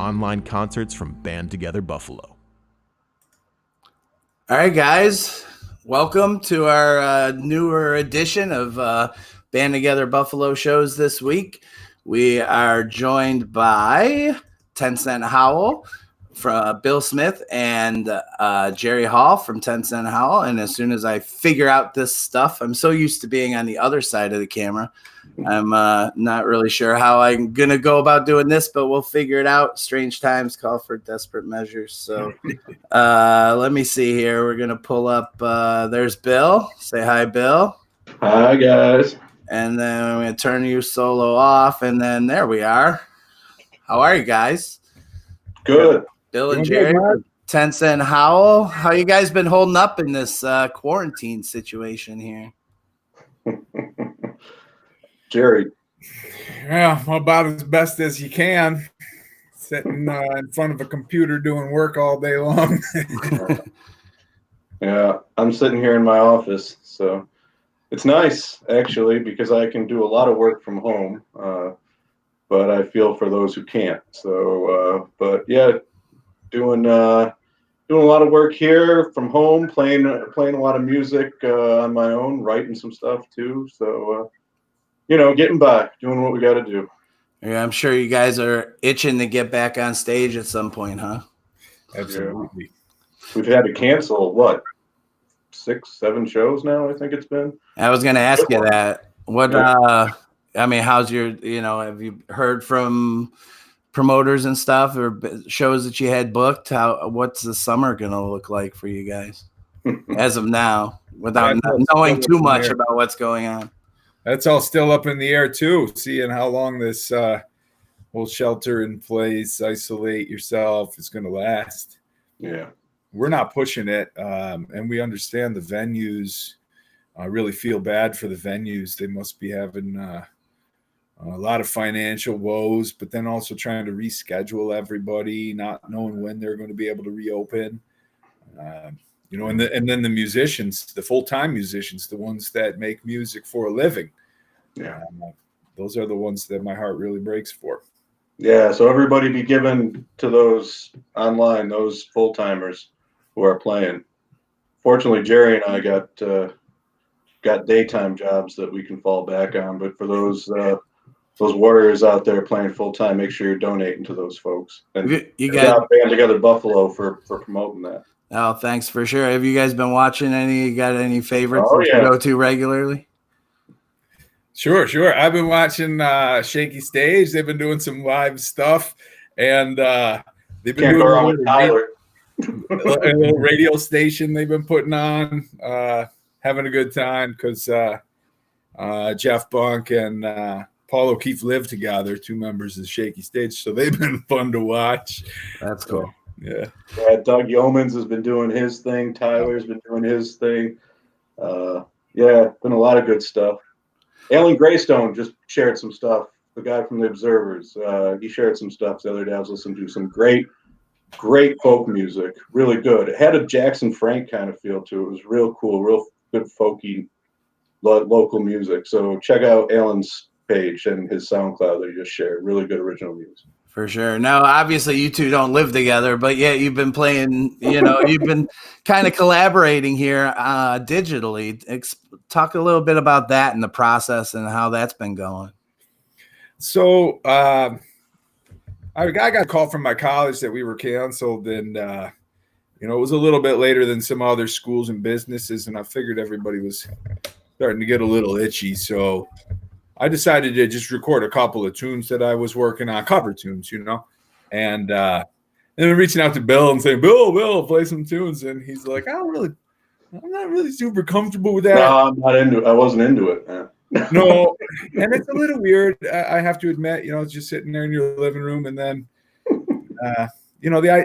online concerts from Band Together Buffalo. All right, guys. Welcome to our newer edition of Band Together Buffalo shows this week. We are joined by Ten Cent Howl from Bill Smith and Jerry Hall from Ten Cent Howl. And as soon as I figure out this stuff, I'm so used to being on the other side of the camera. I'm not really sure how I'm going to go about doing this, but we'll figure it out. Strange times call for desperate measures. So let me see here. We're going to pull up. There's Bill. Say hi, Bill. Hi, guys. And then I'm going to turn you solo off. And then there we are. How are you guys? Good. Bill and Jerry, Ten Cent Howl. How you guys been holding up in this quarantine situation here? Jerry. Yeah, about as best as you can. Sitting in front of a computer doing work all day long. Yeah, I'm sitting here in my office, so it's nice, actually, because I can do a lot of work from home, but I feel for those who can't. So, but yeah, doing a lot of work here from home, playing a lot of music on my own, writing some stuff too. So, getting by, doing what we got to do. Yeah, I'm sure you guys are itching to get back on stage at some point, huh? Absolutely. Yeah. We've had to cancel 6, 7 shows now. I think it's been. I was going to ask you that. What? How's your? Have you heard from promoters and stuff or shows that you had booked? What's the summer going to look like for you guys as of now, without knowing too much about what's going on? That's all still up in the air too. Seeing how long this whole shelter in place, isolate yourself is going to last. Yeah, we're not pushing it, and we understand the venues. Really feel bad for the venues. They must be having a lot of financial woes, but then also trying to reschedule everybody, not knowing when they're going to be able to reopen. And then the musicians, the full-time musicians, the ones that make music for a living. Yeah. Those are the ones that my heart really breaks for. Yeah. So everybody be given to those online, those full-timers who are playing. Fortunately, Jerry and I got daytime jobs that we can fall back on. But for those warriors out there playing full-time, make sure you're donating to those folks. And you guys Band Together Buffalo for promoting that. Oh, thanks for sure. Have you guys been watching any? You got any favorites that you go to regularly? Sure. I've been watching Shaky Stage. They've been doing some live stuff, and they've been doing go with Tyler. A little radio station they've been putting on, having a good time because Jeff Bunk and Paul O'Keefe live together, 2 members of Shaky Stage, so they've been fun to watch. That's cool. Yeah, Doug Yeomans has been doing his thing. Tyler's been doing his thing. Been a lot of good stuff. Alan Greystone just shared some stuff. The guy from the Observers, he shared some stuff the other day. I was listening to some great folk music, really good. It had a Jackson Frank kind of feel to it. It was real cool, real good folky local music. So check out Alan's page and his SoundCloud that he just shared. Really good original music. For sure. Now, obviously, you two don't live together, but yeah, you've been playing, you've been kind of collaborating here digitally. Talk a little bit about that and the process and how that's been going. So I got a call from my college that we were canceled, and, it was a little bit later than some other schools and businesses, and I figured everybody was starting to get a little itchy. So I decided to just record a couple of tunes that I was working on, cover tunes, and then reaching out to Bill and saying, Bill, play some tunes. And he's like, I'm not really super comfortable with that. No, I wasn't into it. No. And it's a little weird. I have to admit, it's just sitting there in your living room. And then,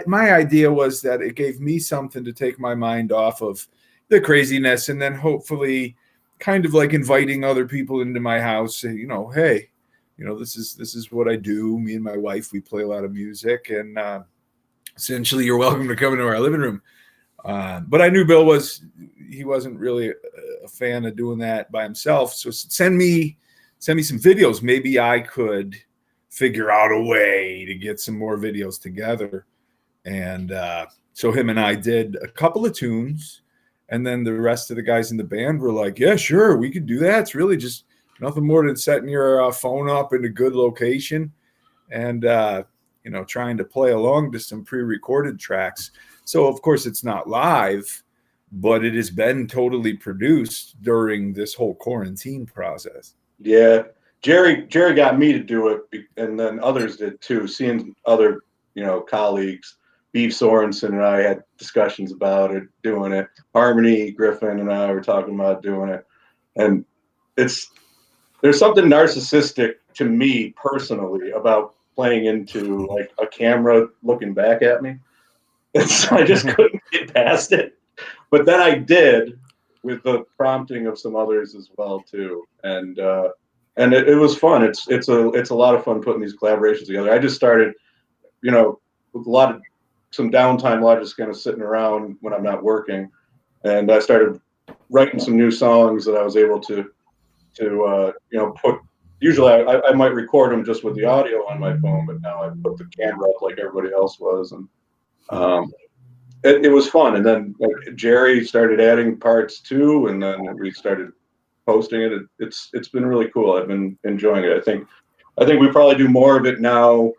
my idea was that it gave me something to take my mind off of the craziness, and then hopefully kind of like inviting other people into my house, hey, this is what I do. Me and my wife, we play a lot of music, and essentially you're welcome to come into our living room. But I knew Bill wasn't really a fan of doing that by himself. So send me some videos. Maybe I could figure out a way to get some more videos together. And so him and I did a couple of tunes, and then the rest of the guys in the band were like, yeah, sure, we could do that. It's really just nothing more than setting your phone up in a good location and, trying to play along to some pre-recorded tracks. So, of course, it's not live, but it has been totally produced during this whole quarantine process. Yeah. Jerry got me to do it, and then others did too. Seeing other, colleagues, Beef Sorensen and I had discussions about it, doing it. Harmony Griffin and I were talking about doing it. And there's something narcissistic to me personally about playing into like a camera looking back at me. And so I just couldn't get past it. But then I did, with the prompting of some others as well too. And it was fun. It's a lot of fun putting these collaborations together. I just started, with some downtime, a lot of just kind of sitting around when I'm not working, and I started writing some new songs that I was able to put. Usually I might record them just with the audio on my phone, but now I put the camera up like everybody else was, and it was fun. And then Jerry started adding parts too, and then we started posting it. It's been really cool. I've been enjoying it. I think we probably do more of it now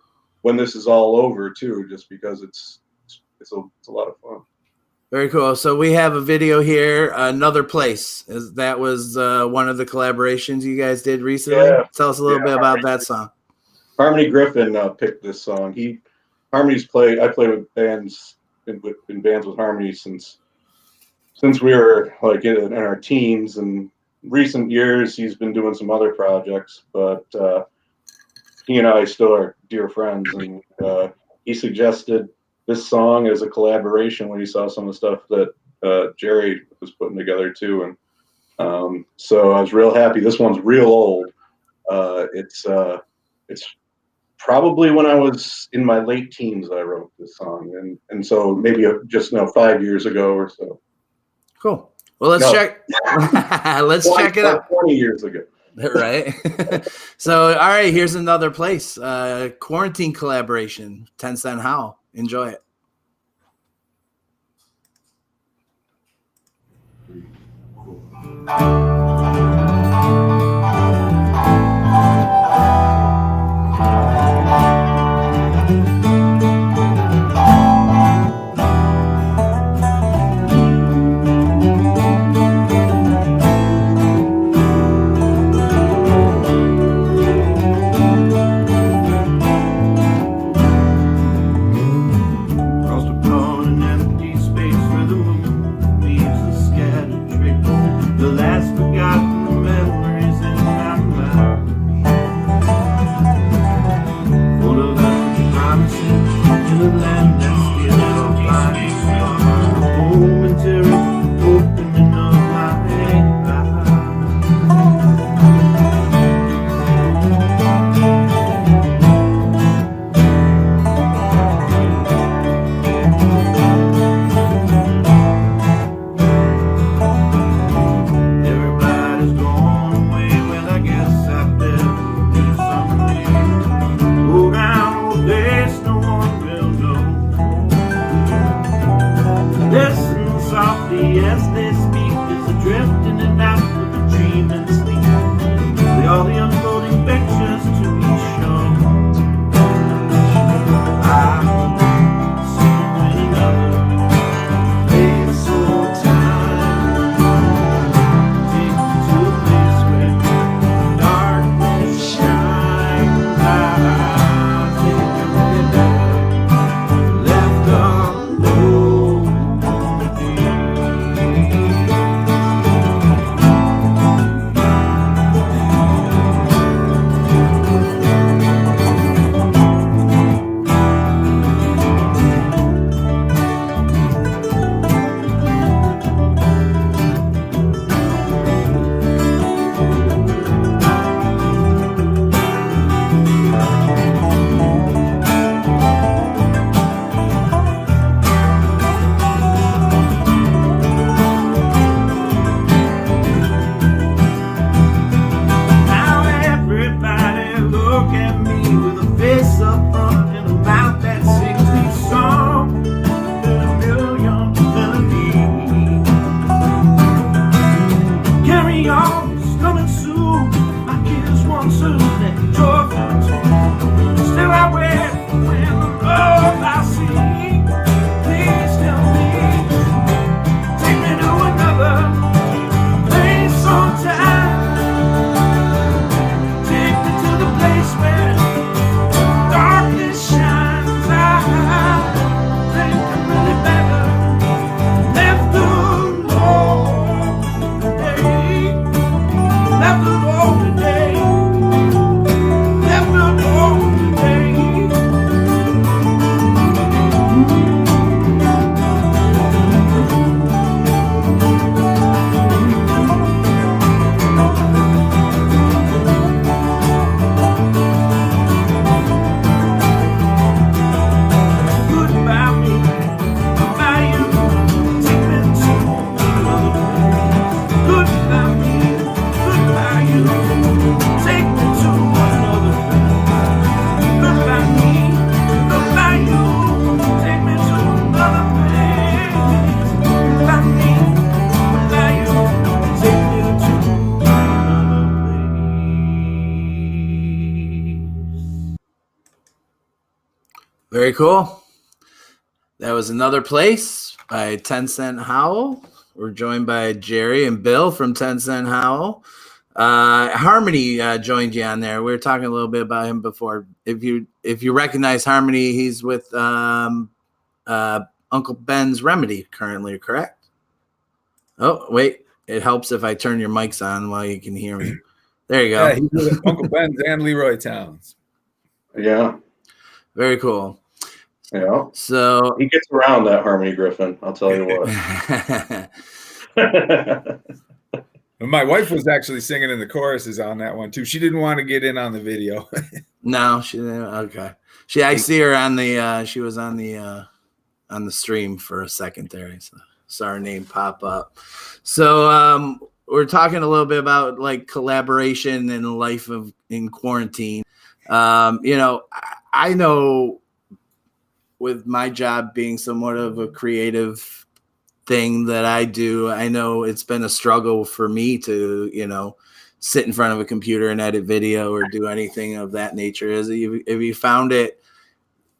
when this is all over too, just because it's a lot of fun. Very cool. So we have a video here, Another Place. That was one of the collaborations you guys did recently. Yeah. Tell us a little bit about that song. Harmony Griffin picked this song. I play with bands in bands with Harmony since we were like in our teens, and recent years he's been doing some other projects, but he and I still are dear friends, and he suggested this song as a collaboration when he saw some of the stuff that Jerry was putting together too. And so I was real happy. This one's real old. It's probably when I was in my late teens I wrote this song, and so maybe just 5 years ago or so. Cool. Well, let's check. Check it out. 20 years ago. Right. So, all right, here's Another Place. Quarantine collaboration, 10 Cent Howl. Enjoy it. The last forgotten Very cool. That was Another Place by 10 Cent Howl. We're joined by Jerry and Bill from 10 Cent Howl. Harmony joined you on there. We were talking a little bit about him before. If you recognize Harmony, he's with Uncle Ben's Remedy currently, correct? Oh, wait. It helps if I turn your mics on while you can hear me. There you go. Yeah, he's with Uncle Ben's and Leroy Towns. Yeah. Very cool. Yeah. So he gets around, that Harmony Griffin, I'll tell you what. My wife was actually singing in the choruses on that one too. She didn't want to get in on the video. No, she didn't. Okay. I see her on the she was on the stream for a second there. So saw her name pop up. So we're talking a little bit about like collaboration and life in quarantine. I know with my job being somewhat of a creative thing that I do, I know it's been a struggle for me to, sit in front of a computer and edit video or do anything of that nature. Have you found it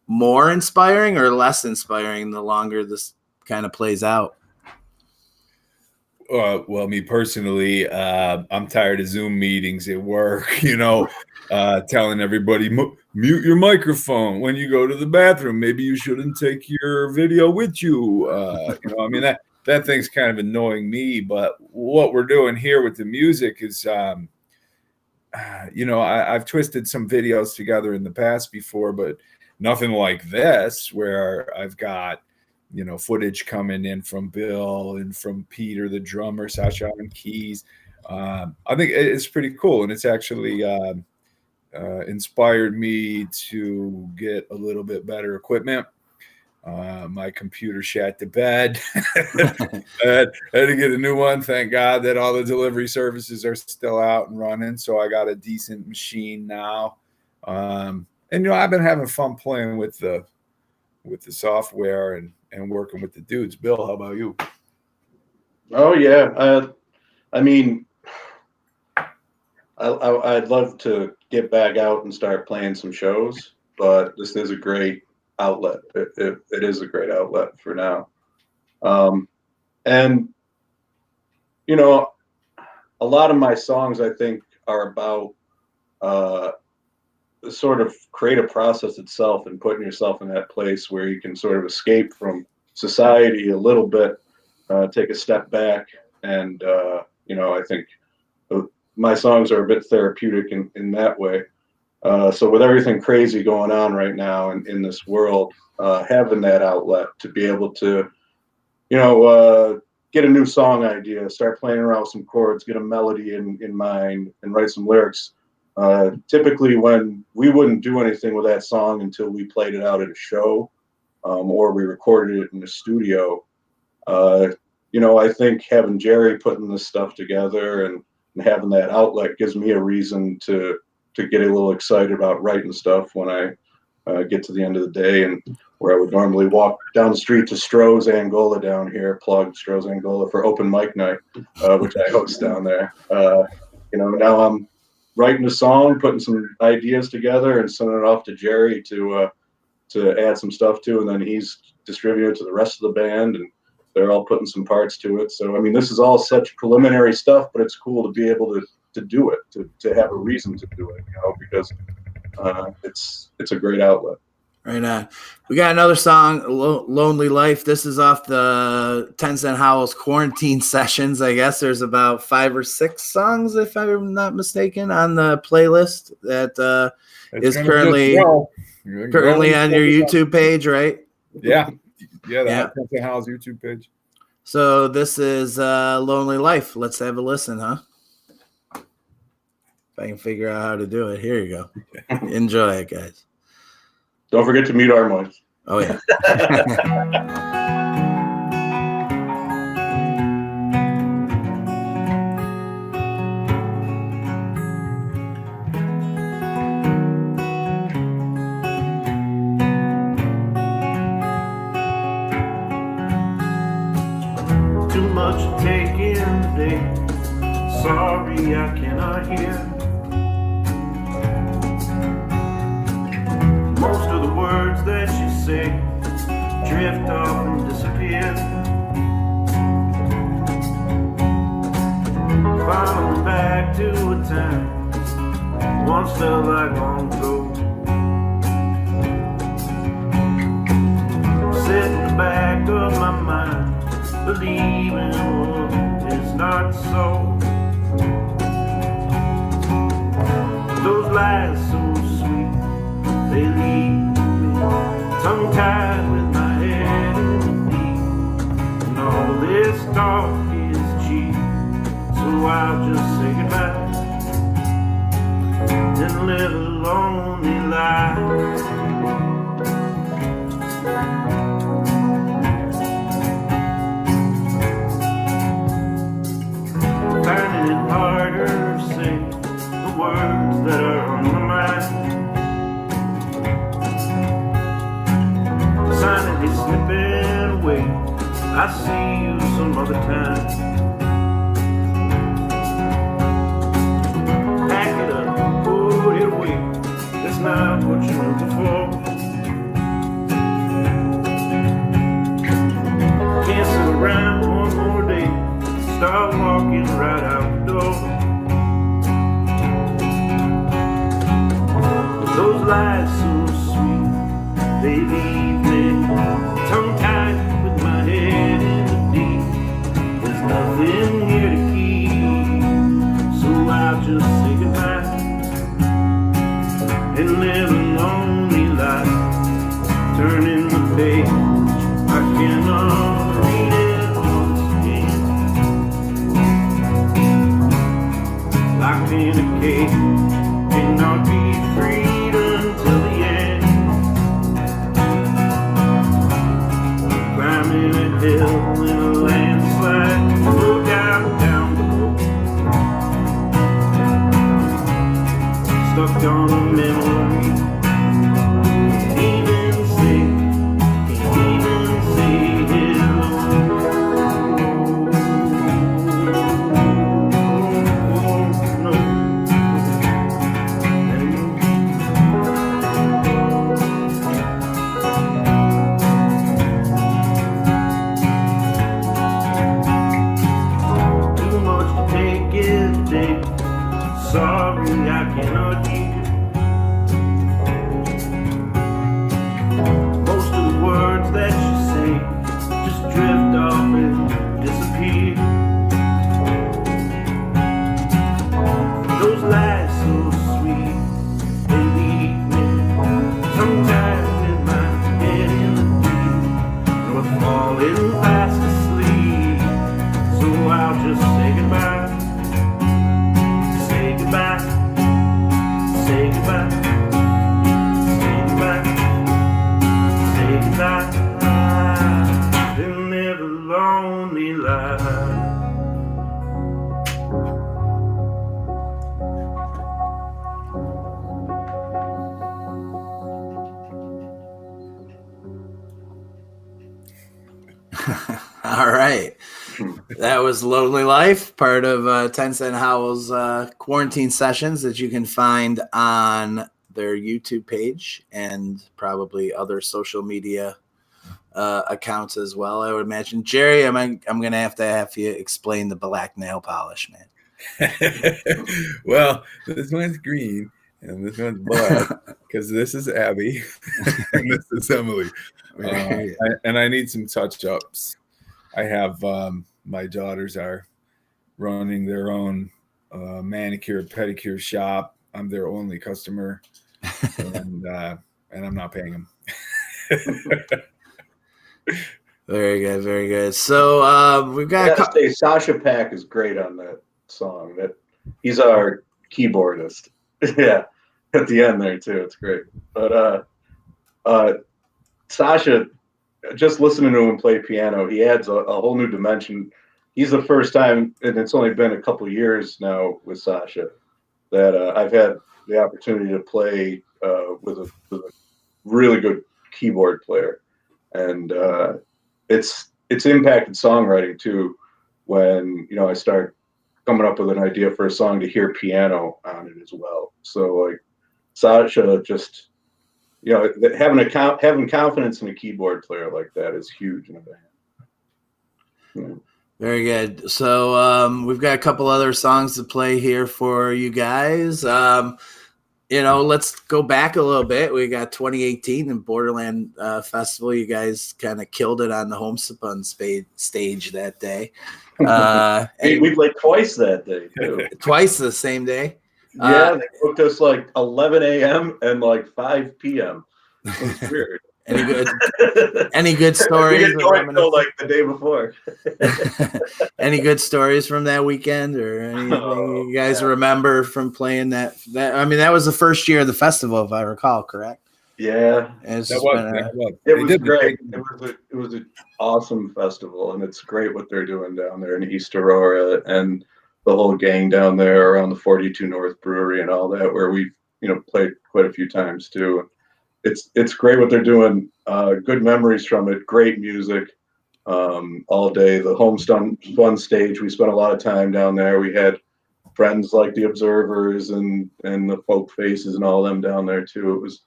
more inspiring or less inspiring the longer this kind of plays out? Well, me personally, I'm tired of Zoom meetings at work, telling everybody, mute your microphone when you go to the bathroom. Maybe you shouldn't take your video with you. That thing's kind of annoying me. But what we're doing here with the music is, I've twisted some videos together in the past before, but nothing like this, where I've got footage coming in from Bill and from Peter, the drummer, Sasha on keys. I think it's pretty cool. And it's actually inspired me to get a little bit better equipment. My computer shat to bed. I had to get a new one. Thank God that all the delivery services are still out and running. So I got a decent machine now. And I've been having fun playing with the software and working with the dudes. Bill, how about you? Oh yeah, I'd love to get back out and start playing some shows, but this is a great outlet. It is a great outlet for now. And a lot of my songs, I think, are about sort of creative process itself and putting yourself in that place where you can sort of escape from society a little bit, take a step back. And, I think my songs are a bit therapeutic in that way. So with everything crazy going on right now in this world, having that outlet to be able to, get a new song idea, start playing around with some chords, get a melody in mind, and write some lyrics. Typically when we wouldn't do anything with that song until we played it out at a show, or we recorded it in the studio. I think having Jerry putting this stuff together and having that outlet gives me a reason to get a little excited about writing stuff when I get to the end of the day, and where I would normally walk down the street to Stroh's Angola down here, plug Stroh's Angola for open mic night, which I host down there. Now I'm writing a song, putting some ideas together and sending it off to Jerry to add some stuff to, and then he's distributing it to the rest of the band, and they're all putting some parts to it. So, this is all such preliminary stuff, but it's cool to be able to do it, to have a reason to do it, because it's a great outlet. Right on. We got another song, Lonely Life. This is off the 10 Cent Howl's Quarantine Sessions. I guess there's about 5 or 6 songs, if I'm not mistaken, on the playlist that is currently on your YouTube page, right? Yeah. Yeah, the 10 Cent Howl's YouTube page. So this is Lonely Life. Let's have a listen, huh? If I can figure out how to do it. Here you go. Enjoy it, guys. Don't forget to mute our mics. Oh, yeah. Too much to take in today. Sorry, I cannot hear most of the words that she say, drift off and disappear. Falling back to a time once felt like long ago. Sit in the back of my mind, believing what is not so. Those lies so sweet, they leave me tongue-tied with my head in the deep. And all this talk is cheap, so I'll just say goodbye and live a lonely life. Finding it harder to say the words that are on my mind. Silently slipping away, I see you some other time. Pack it up, put it away, that's not what you're looking for. Can't sit around one more day, start walking right out the door. Those lies so sweet, they leave me tongue-tied with my head in the deep. There's nothing here to keep, so I'll just say goodbye and live a lonely life. Turning the page, I cannot read it once again. Locked in a cage, cannot be freed until the end. Climbing a hill in a landslide, look out down below. Stuck on a memory, can't even say hello. No. Too much to take is day. Sorry, I cannot hear. Most of the words that you say just drift off and disappear. Those lies so sweet, they leave me sometimes with my head in the deep. And we're falling fast asleep, so I'll just say goodbye. Say goodbye. Say goodbye. Say goodbye. Say goodbye. And live a lonely life. All right. That was Lonely Life, part of 10 Cent Howl's quarantine sessions that you can find on their YouTube page and probably other social media accounts as well, I would imagine. Jerry, I'm going to have you explain the black nail polish, man. Well, this one's green and this one's black because this is Abby and this is Emily. And I need some touch-ups. I have my daughters are running their own manicure pedicure shop. I'm their only customer, and I'm not paying them. Very good, very good. So we've got. I gotta say, Sasha Pack is great on that song. That he's our keyboardist. Yeah, at the end there too, it's great. But Sasha, just listening to him play piano, he adds a whole new dimension. He's the first time, and it's only been a couple years now with Sasha, that I've had the opportunity to play with a really good keyboard player, and it's impacted songwriting too. When I start coming up with an idea for a song, to hear piano on it as well. So like Sasha just having confidence in a keyboard player like that is huge in a band. Very good. So we've got a couple other songs to play here for you guys. Let's go back a little bit. We got 2018 and Borderland Festival. You guys kind of killed it on the Homespun stage that day. We played twice that day too. Twice the same day. Yeah, they booked us like 11 a.m. and like 5 p.m. It was weird. Any good stories? We didn't go until like the day before. Any good stories from that weekend or anything you guys remember from playing that? I mean, that was the first year of the festival, if I recall, correct? Yeah, it was great. It was an awesome festival, and it's great what they're doing down there in East Aurora and the whole gang down there around the 42 North Brewery and all that, where we've played quite a few times too. It's great what they're doing. Good memories from it. Great music all day. The Homespun stage. We spent a lot of time down there. We had friends like the Observers and the Folk Faces and all of them down there too. It was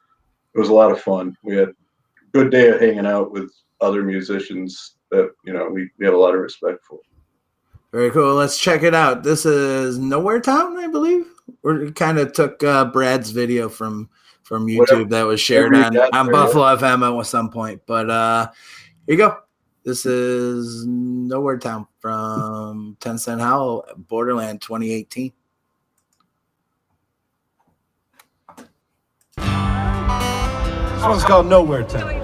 a lot of fun. We had a good day of hanging out with other musicians that we have a lot of respect for. Very cool. Let's check it out. This is Nowhere Town, I believe. We kind of took Brad's video from YouTube that was shared on Buffalo FM at some point. But here you go. This is Nowhere Town from Ten Cent Howl, Borderland 2018. This one's called Nowhere Town.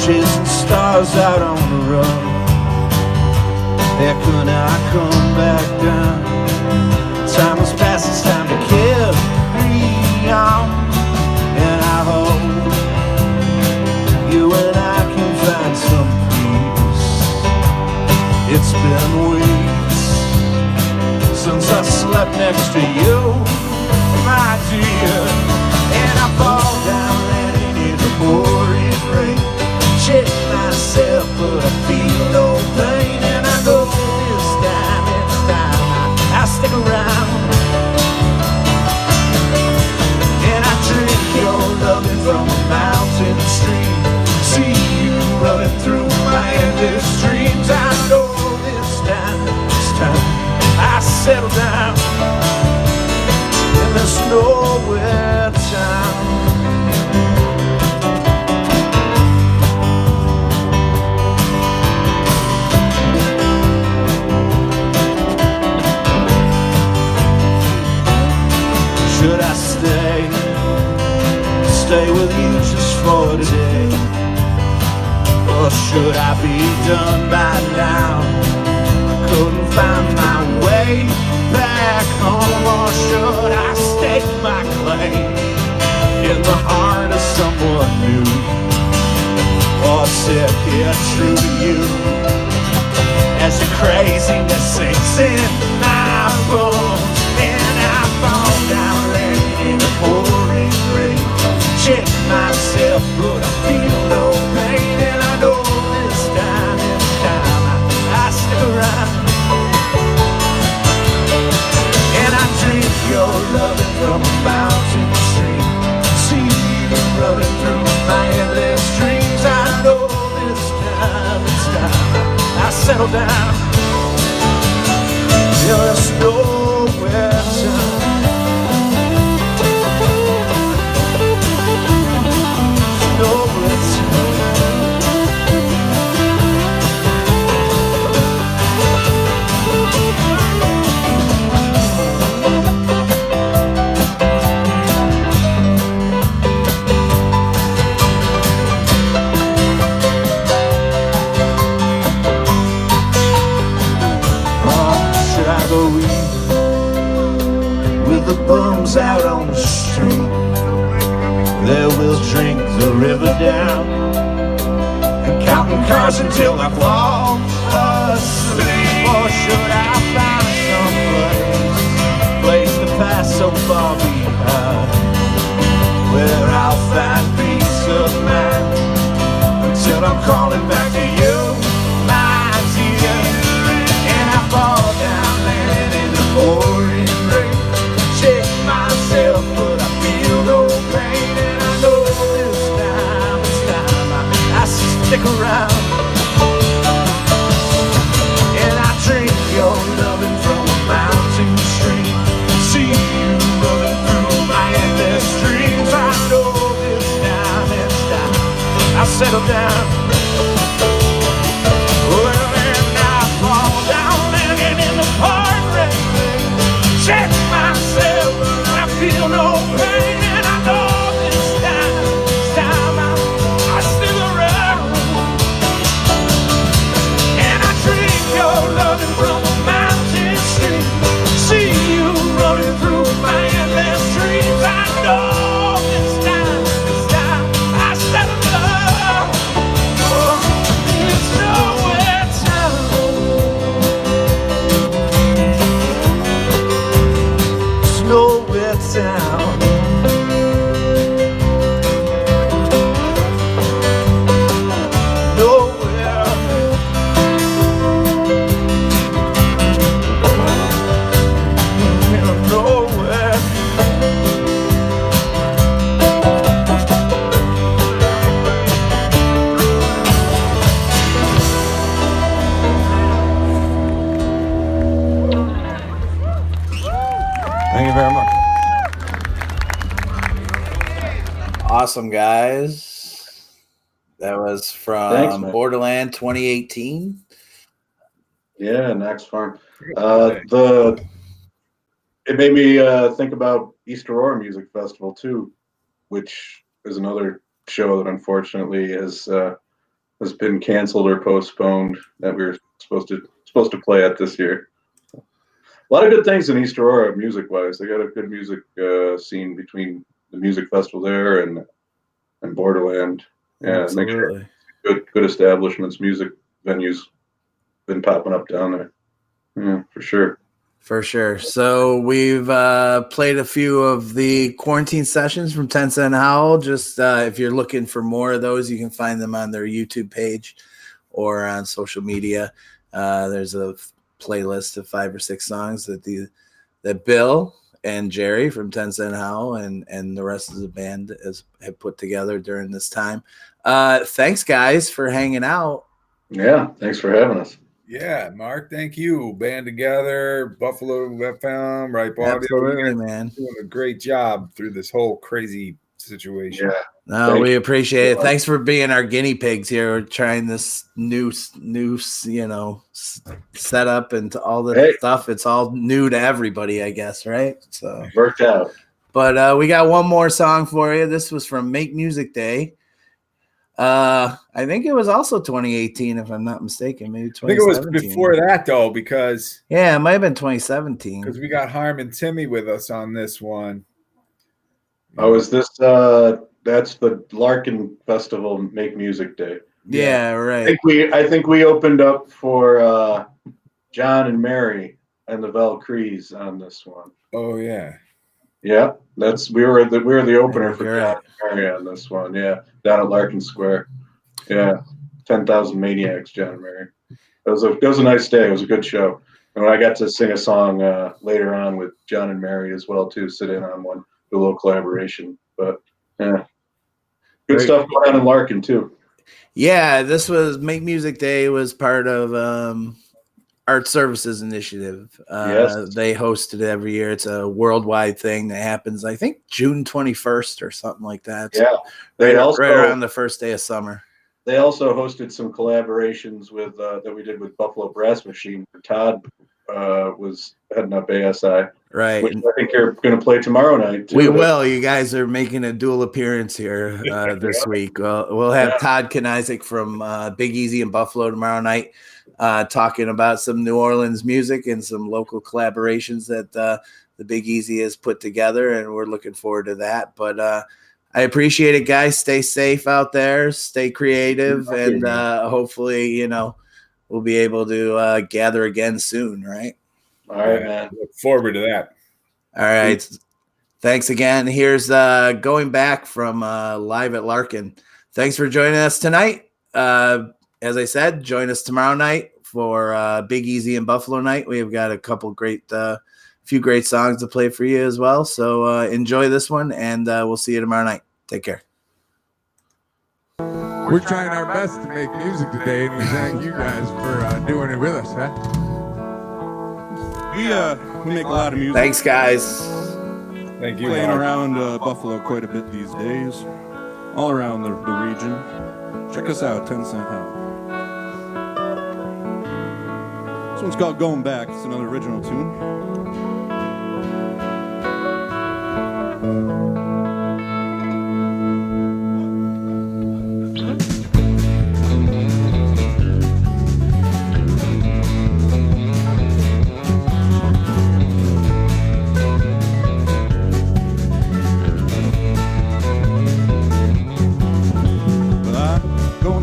Chasing stars out on the run. How could I come back down? Time has passed, it's time to carry on. And I hope you and I can find some peace. It's been weeks since I slept next to you, my dear. And I fall down landing in the pouring rain. Check myself, but I feel no pain. And I know this time I stick around. And I drink your loving from a mountain stream. See you running through my endless dreams. I know this time I settle down in this nowhere town. Should I stay with you just for today? Or should I be done by now? I couldn't find my way back home. Or should I stake my claim in the heart of someone new? Or sit here true to you as the craziness sinks in my bones? And I fall down in the pouring rain. Check myself, but I feel no pain. And I know this time I stick around. And I drink your loving from a mountain stream. See you running through my endless dreams. I know this time it's time I settle down. There's nowhere to river down and counting cars until I fall asleep. Or should I find some place to pass so far behind, where I'll find peace of mind until I'm crawling back to you, my dear. And I fall down landing in the pouring rain, check myself but I feel no pain. And I know this time I stick around, and I drink your loving from a mountain stream, see you running through my endless dreams. I know this time I'll settle down. Well, and I fall down landing in the pouring rain, check myself but I feel no pain. And I know this time I stick around, and I drink your loving from a mountain stream, see you running through my endless dreams. I know this time I settle down. Oh, it's nowhere town. It's nowhere town. Nowhere. Nowhere. Thank you very much. Awesome, guys. That was from Thanks, man. Borderland 2018. Yeah, Nax Farm. It made me think about East Aurora Music Festival too, which is another show that unfortunately has been canceled or postponed that we were supposed to play at this year. A lot of good things in East Aurora music wise. They got a good music scene between the music festival there and Borderland. Yeah, make sure Absolutely. good establishments, music venues been popping up down there. Yeah, for sure. For sure. So we've played a few of the quarantine sessions from Ten Cent Howl. Just if you're looking for more of those, you can find them on their YouTube page or on social media. There's a playlist of 5 or 6 songs that Bill and Jerry from Ten Cent Howl and the rest of the band have put together during this time. Thanks, guys, for hanging out. Yeah, thanks for having us. Yeah, Mark, thank you. Band Together, Buffalo.FM, right? Absolutely, man. Doing a great job through this whole crazy situation. Yeah. No, we appreciate it. Thanks for being our guinea pigs here. We're trying this new, setup and all this stuff. It's all new to everybody, I guess, right? So worked out. But we got one more song for you. This was from Make Music Day. I think it was also 2018, if I'm not mistaken. Maybe 2017. I think it was before that, though, because it might have been 2017. Because we got Harm and Timmy with us on this one. Oh, is this that's the Larkin Festival Make Music Day? Yeah, right. I think we opened up for John and Mary and the Valkyries on this one. Oh yeah. Yeah, we were the opener for John and Mary on this one. Yeah, down at Larkin Square. Yeah, 10,000 Maniacs, John and Mary. It was a nice day. It was a good show. And I got to sing a song later on with John and Mary as well too. Sit in on one, do a little collaboration. But yeah, good stuff going on in Larkin too. Yeah, this was Make Music Day was part of Art Services Initiative. Yes. They host it every year. It's a worldwide thing that happens, I think, June 21st or something like that. Yeah. Right around the first day of summer. They also hosted some collaborations with that we did with Buffalo Brass Machine. Todd was heading up ASI. Right. Which I think you're going to play tomorrow night, too. We will. You guys are making a dual appearance here this week. We'll have Todd Kanizik from Big Easy in Buffalo tomorrow night talking about some New Orleans music and some local collaborations that the Big Easy has put together, and we're looking forward to that. But I appreciate it, guys. Stay safe out there. Stay creative, and hopefully, we'll be able to gather again soon, right? All right, man. Look forward to that. All right. Thanks again. Here's going back from Live at Larkin. Thanks for joining us tonight. As I said, join us tomorrow night for Big Easy and Buffalo night. We've got a couple few great songs to play for you as well. So enjoy this one, and we'll see you tomorrow night. Take care. We're trying our best to make music today, and we thank you guys for doing it with us, huh? We make a lot of music. Thanks, guys. Thank you. Playing Mark. around Buffalo quite a bit these days, all around the region. Check us out, 10 Cent Howl. This one's called Going Back. It's another original tune.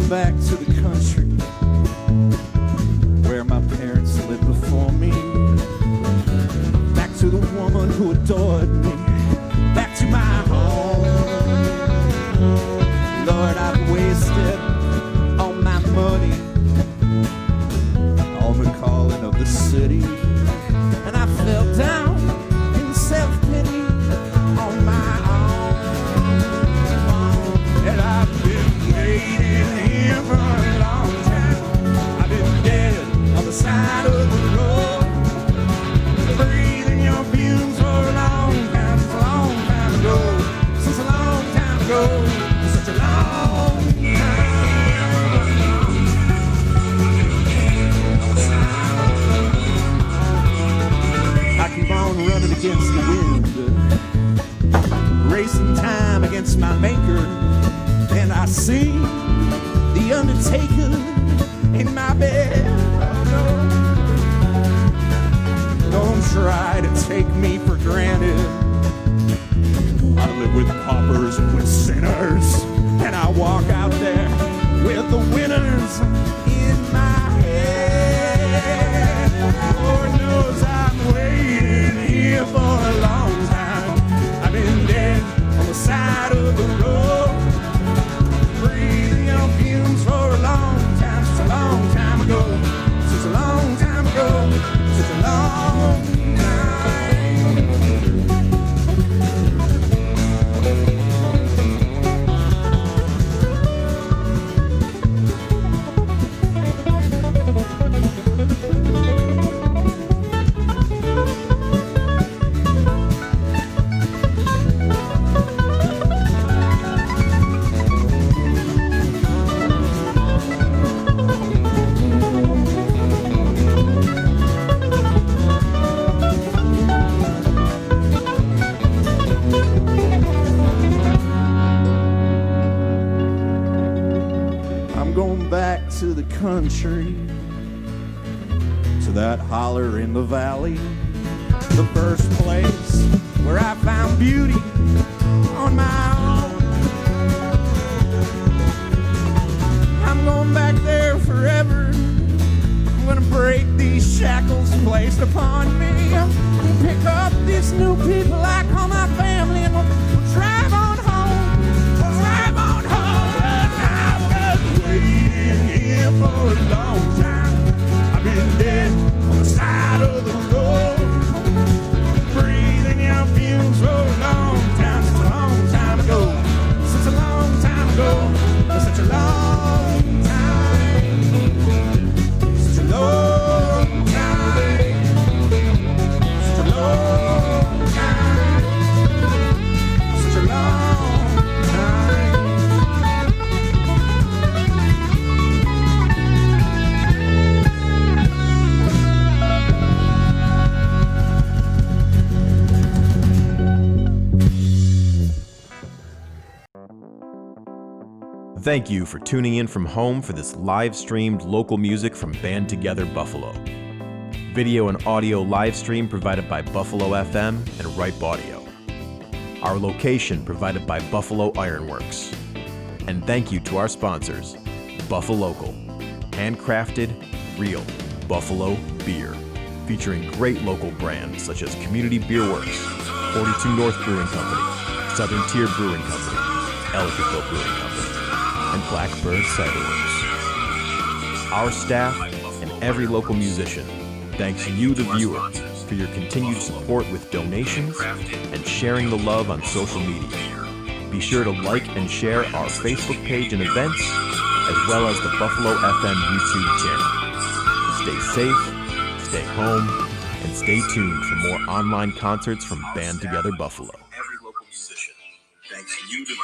Back to the country where my parents lived before me. Back to the woman who adored me. Back to my home. Lord, I've wasted all my money on the calling of the city, and I fell down in self-pity on my own. And I've been waiting for a long time. I've been dead on the side of the road, breathing your fumes for a long time. It's a long time ago. Since a long time ago. Such a long time. I keep on running against the wind, racing time against my maker, and I see the undertaker in my bed. Don't try to take me for granted. I live with paupers and with sinners, and I walk out there with the winners in my head. Lord knows I'm waiting here for a long time. I've been dead on the side of the road, breathing your fumes for a long time. Such a long time ago. Such a long time ago. Such a long time. To the country, to that holler in the valley, the first place where I found beauty on my own. I'm going back there forever. I'm gonna break these shackles placed upon me, pick up these new people I call my family, and we'll drive on home. We'll drive on home. And I was waiting here for a long time. I've been dead on the side of the road, breathing your fumes for a long time. Such a long time ago. Such a long time ago. Such a long time. Such a long time. Such a long time. Such a long time. Thank you for tuning in from home for this live-streamed local music from Band Together Buffalo. Video and audio live stream provided by Buffalo.FM and Ripe Audio. Our location provided by Buffalo Ironworks. And thank you to our sponsors, Buffalocal, handcrafted, real Buffalo beer, featuring great local brands such as Community Beer Works, 42 North Brewing Company, Southern Tier Brewing Company, Ellicottville Brewing Company, and Blackbird Cider Works. Our staff and every local musician thanks you, the viewer, for your continued support with donations and sharing the love on social media. Be sure to like and share our Facebook page and events, as well as the Buffalo.FM YouTube channel. Stay safe, stay home, and stay tuned for more online concerts from Band Together Buffalo. Every local musician thanks you, the